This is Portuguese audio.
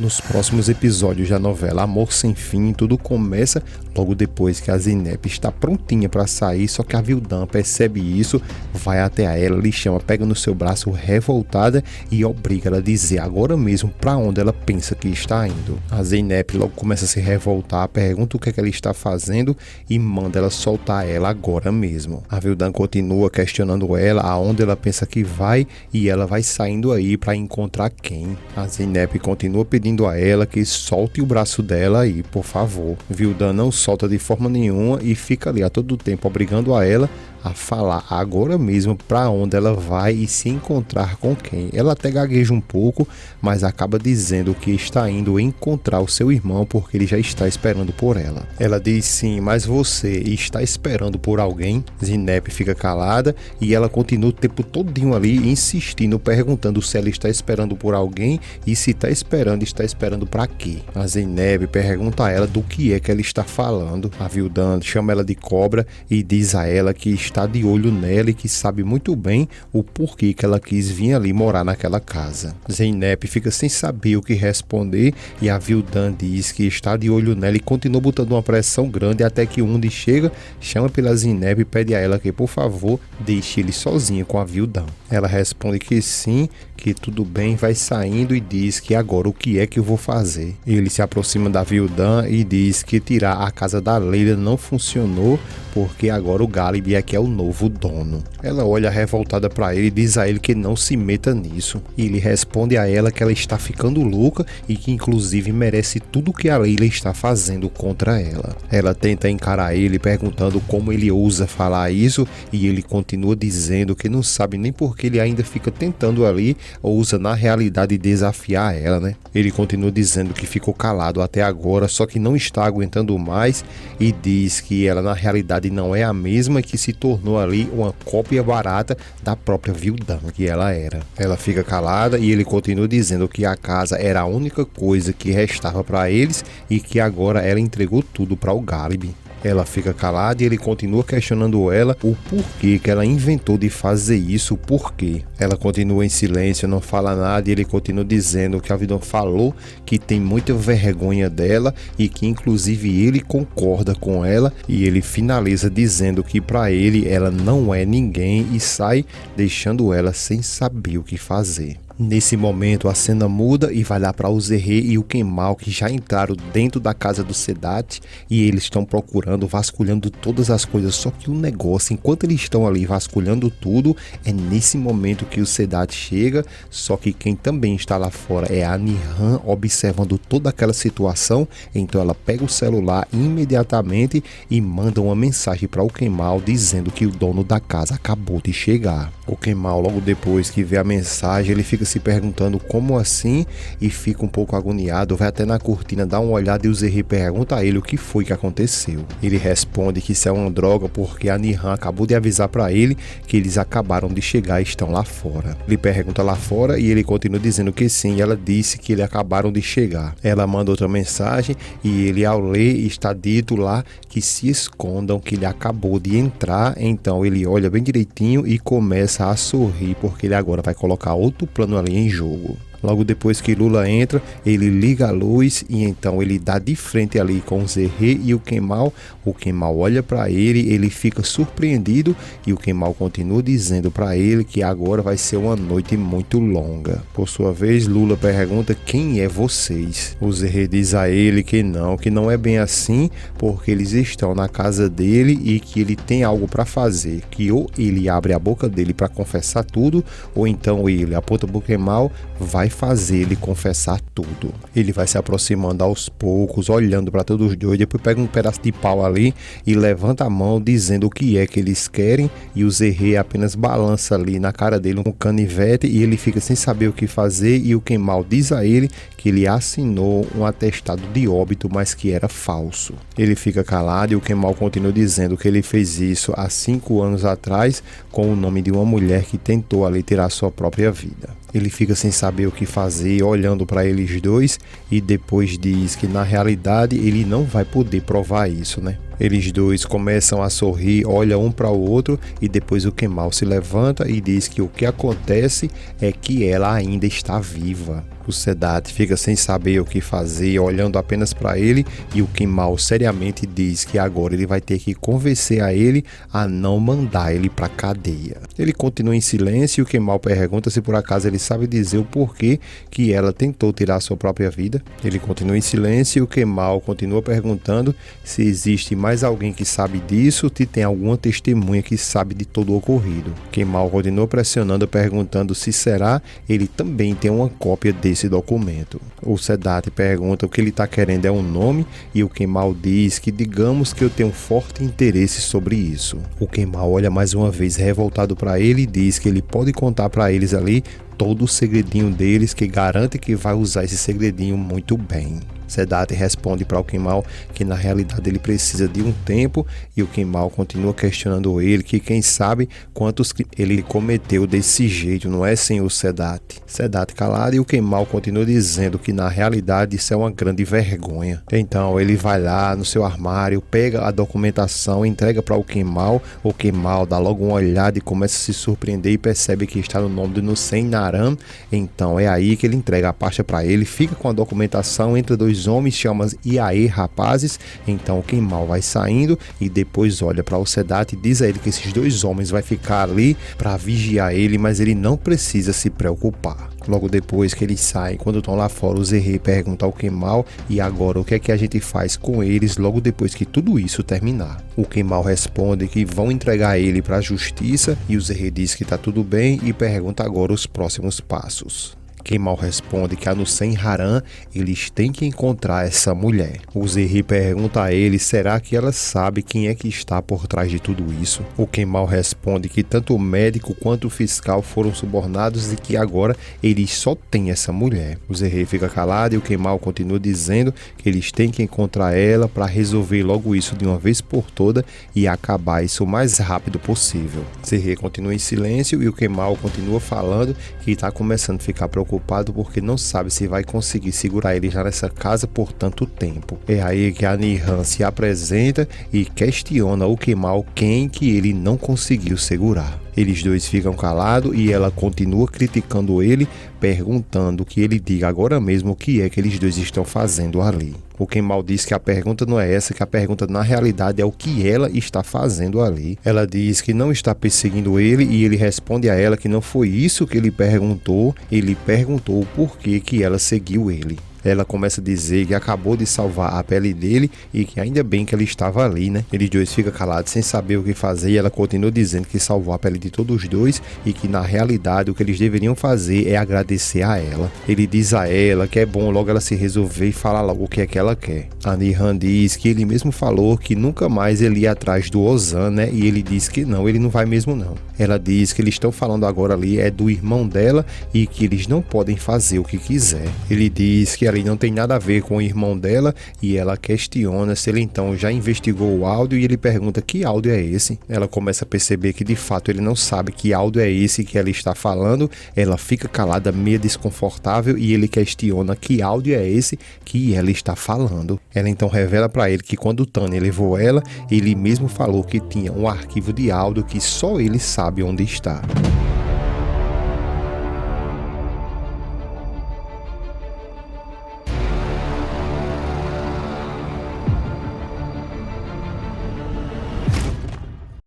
Nos próximos episódios da novela Amor Sem Fim, tudo começa logo depois que a Zeynep está prontinha para sair, só que a Vildan percebe isso, vai até a ela, lhe chama, pega no seu braço revoltada e obriga ela a dizer agora mesmo para onde ela pensa que está indo. A Zeynep logo começa a se revoltar, pergunta o que é que ela está fazendo e manda ela soltar ela agora mesmo. A Vildan continua questionando ela aonde ela pensa que vai e ela vai saindo aí para encontrar quem. A Zeynep continua pedindo a ela que solte o braço dela aí, por favor. Vildan não solta de forma nenhuma e fica ali a todo tempo obrigando a ela a falar agora mesmo para onde ela vai e se encontrar com quem. Ela até gagueja um pouco, mas acaba dizendo que está indo encontrar o seu irmão porque ele já está esperando por ela. Ela diz sim, mas você está esperando por alguém? Zeynep fica calada e ela continua o tempo todinho ali insistindo, perguntando se ela está esperando por alguém e se está esperando para quê? A Zeynep pergunta a ela do que é que ela está falando. A Vildan chama ela de cobra e diz a ela que está de olho nela e que sabe muito bem o porquê que ela quis vir ali morar naquela casa. Zeynep fica sem saber o que responder e a Vildan diz que está de olho nela e continua botando uma pressão grande até que Undi chega, chama pela Zeynep e pede a ela que por favor deixe ele sozinho com a Vildan. Ela responde que sim, que tudo bem, vai saindo e diz que agora o que é que eu vou fazer. Ele se aproxima da Vildan e diz que tirar a casa da Leila não funcionou porque agora o Galib é que é o novo dono. Ela olha revoltada para ele e diz a ele que não se meta nisso. E ele responde a ela que ela está ficando louca e que inclusive merece tudo que a Leila está fazendo contra ela. Ela tenta encarar ele perguntando como ele ousa falar isso e ele continua dizendo que não sabe nem porque ele ainda fica tentando ali, ousa na realidade desafiar ela, né? Ele continua dizendo que ficou calado até agora, só que não está aguentando mais e diz que ela na realidade não é a mesma e que se tornou ali uma cópia barata da própria Vildan que ela era. Ela fica calada e ele continua dizendo que a casa era a única coisa que restava para eles e que agora ela entregou tudo para o Galib. Ela fica calada e ele continua questionando ela o porquê que ela inventou de fazer isso, o porquê. Ela continua em silêncio, não fala nada e ele continua dizendo que a Vildan falou que tem muita vergonha dela e que inclusive ele concorda com ela e ele finaliza dizendo que para ele ela não é ninguém e sai deixando ela sem saber o que fazer. Nesse momento a cena muda e vai lá para o Zerre e o Kemal que já entraram dentro da casa do Sedat e eles estão procurando, vasculhando todas as coisas, só que o negócio, enquanto eles estão ali vasculhando tudo, é nesse momento que o Sedat chega, só que quem também está lá fora é a Nihal observando toda aquela situação, então ela pega o celular imediatamente e manda uma mensagem para o Kemal dizendo que o dono da casa acabou de chegar. O Kemal logo depois que vê a mensagem, ele fica se perguntando como assim e fica um pouco agoniado, vai até na cortina dar uma olhada e o Zerre pergunta a ele o que foi que aconteceu. Ele responde que isso é uma droga porque a Nihal acabou de avisar para ele que eles acabaram de chegar e estão lá fora. Ele pergunta lá fora e ele continua dizendo que sim, e ela disse que eles acabaram de chegar. Ela manda outra mensagem e ele ao ler está dito lá que se escondam, que ele acabou de entrar, então ele olha bem direitinho e começa a sorrir porque ele agora vai colocar outro plano ali em jogo. Logo depois que Lula entra, ele liga a luz e então ele dá de frente ali com o Zerre e o Kemal. O Kemal olha para ele, ele fica surpreendido e o Kemal continua dizendo para ele que agora vai ser uma noite muito longa. Por sua vez, Lula pergunta quem é vocês. O Zerre diz a ele que não é bem assim, porque eles estão na casa dele e que ele tem algo para fazer, que ou ele abre a boca dele para confessar tudo, ou então ele aponta pro Kemal, vai fazer ele confessar tudo. Ele vai se aproximando aos poucos, olhando para todos os dois, depois pega um pedaço de pau ali e levanta a mão dizendo o que é que eles querem e o Zerre apenas balança ali na cara dele um canivete e ele fica sem saber o que fazer e o Kemal diz a ele que ele assinou um atestado de óbito, mas que era falso. Ele fica calado e o Kemal continua dizendo que ele fez isso há 5 anos atrás com o nome de uma mulher que tentou ali tirar sua própria vida. Ele fica sem saber o que fazer, olhando para eles dois e depois diz que na realidade ele não vai poder provar isso, né? Eles dois começam a sorrir, olham um para o outro e depois o Kemal se levanta e diz que o que acontece é que ela ainda está viva. O Sedat fica sem saber o que fazer, olhando apenas para ele, e o Kemal seriamente diz que agora ele vai ter que convencer a ele a não mandar ele para cadeia. Ele continua em silêncio e o Kemal pergunta se por acaso ele sabe dizer o porquê que ela tentou tirar sua própria vida. Ele continua em silêncio e o Kemal continua perguntando se existe mais alguém que sabe disso, se tem alguma testemunha que sabe de todo o ocorrido. Kemal continua pressionando, perguntando se será ele também tem uma cópia desse documento. O Sedat pergunta o que ele está querendo é um nome e o Kemal diz que digamos que eu tenho um forte interesse sobre isso. O Kemal olha mais uma vez revoltado para ele e diz que ele pode contar para eles ali todo o segredinho deles, que garante que vai usar esse segredinho muito bem. Sedat responde para o Kemal que na realidade ele precisa de um tempo e o Kemal continua questionando ele que quem sabe quantos ele cometeu desse jeito, não é, senhor Sedat? Sedat calado e o Kemal continua dizendo que na realidade isso é uma grande vergonha. Então ele vai lá no seu armário, pega a documentação, entrega para o Kemal dá logo uma olhada e começa a se surpreender e percebe que está no nome de Nussen Naram. Então é aí que ele entrega a pasta para ele, fica com a documentação, entra dois homens, chama "E aí, rapazes?". Então o Kemal vai saindo e depois olha para o Sedat e diz a ele que esses dois homens vai ficar ali para vigiar ele, mas ele não precisa se preocupar. Logo depois que eles saem, quando estão lá fora, o Zerre pergunta ao Kemal e agora o que é que a gente faz com eles logo depois que tudo isso terminar. O Kemal responde que vão entregar ele para a justiça e o Zerre diz que está tudo bem e pergunta agora os próximos passos. Kemal responde que a Nussen Haram eles têm que encontrar essa mulher. O Zerre pergunta a ele será que ela sabe quem é que está por trás de tudo isso. O Kemal responde que tanto o médico quanto o fiscal foram subornados e que agora eles só têm essa mulher. O Zerre fica calado e o Kemal continua dizendo que eles têm que encontrar ela para resolver logo isso de uma vez por toda e acabar isso o mais rápido possível. Zerre continua em silêncio e o Kemal continua falando que está começando a ficar preocupado porque não sabe se vai conseguir segurar ele já nessa casa por tanto tempo. É aí que a Nihan se apresenta e questiona o Kemal quem que ele não conseguiu segurar. Eles dois ficam calados e ela continua criticando ele, perguntando que ele diga agora mesmo o que é que eles dois estão fazendo ali. O Kemal diz que a pergunta não é essa, que a pergunta na realidade é o que ela está fazendo ali. Ela diz que não está perseguindo ele e ele responde a ela que não foi isso que ele perguntou o porquê que ela seguiu ele. Ela começa a dizer que acabou de salvar a pele dele e que ainda bem que ela estava ali, né? Eles dois ficam calados sem saber o que fazer e ela continua dizendo que salvou a pele de todos os dois e que na realidade o que eles deveriam fazer é agradecer a ela. Ele diz a ela que é bom logo ela se resolver e falar logo o que é que ela quer. A Nihan diz que ele mesmo falou que nunca mais ele ia atrás do Ozan, né? E ele diz que não, ele não vai mesmo não. Ela diz que eles estão falando agora ali é do irmão dela e que eles não podem fazer o que quiser. Ele diz que ali não tem nada a ver com o irmão dela e ela questiona se ele então já investigou o áudio e ele pergunta que áudio é esse. Ela começa a perceber que de fato ele não sabe que áudio é esse que ela está falando. Ela fica calada, meio desconfortável e ele questiona que áudio é esse que ela está falando. Ela então revela para ele que quando o Tanya levou ela, ele mesmo falou que tinha um arquivo de áudio que só ele sabe onde está.